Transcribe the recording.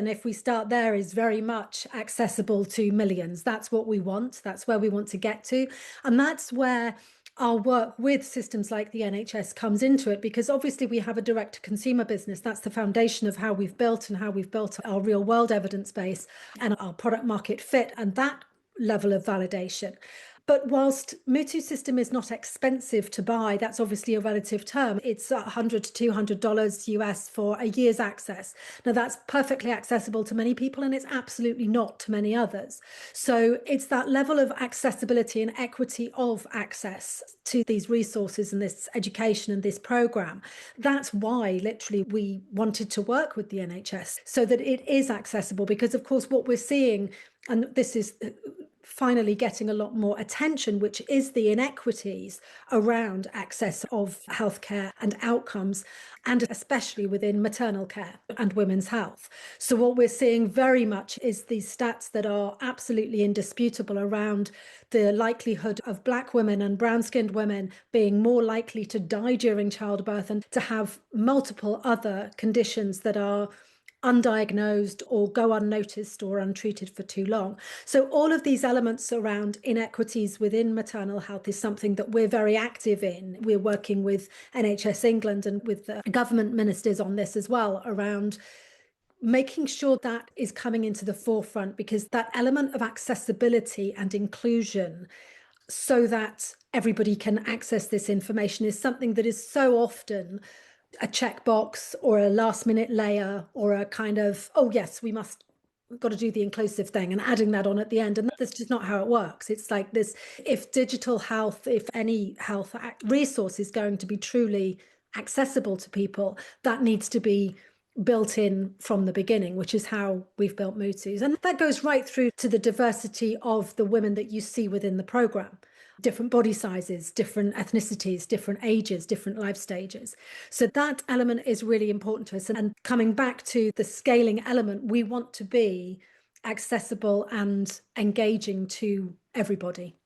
And if we start there, is very much accessible to millions. That's what we want. That's where we want to get to. And that's where our work with systems like the NHS comes into it, because obviously we have a direct consumer business. That's the foundation of how we've built our real world evidence base and our product market fit and that level of validation. But whilst MUTU System is not expensive to buy, that's obviously a relative term. It's $100 to $200 US for a year's access. Now, that's perfectly accessible to many people, and it's absolutely not to many others. So it's that level of accessibility and equity of access to these resources and this education and this program. That's why literally we wanted to work with the NHS so that it is accessible, because of course what we're seeing, and this is finally getting a lot more attention, which is the inequities around access of healthcare and outcomes, and especially within maternal care and women's health. So what we're seeing very much is these stats that are absolutely indisputable around the likelihood of Black women and brown-skinned women being more likely to die during childbirth and to have multiple other conditions that are undiagnosed or go unnoticed or untreated for too long. So all of these elements around inequities within maternal health is something that we're very active in. We're working with NHS England and with the government ministers on this as well, around making sure that is coming into the forefront, because that element of accessibility and inclusion so that everybody can access this information is something that is so often a checkbox or a last minute layer or a kind of, oh yes, we've got to do the inclusive thing and adding that on at the end. And that's just not how it works. It's like this, if digital health, if any health resource is going to be truly accessible to people, that needs to be built in from the beginning, which is how we've built MUTUs. And that goes right through to the diversity of the women that you see within the program. Different body sizes, different ethnicities, different ages, different life stages. So that element is really important to us. And coming back to the scaling element, we want to be accessible and engaging to everybody.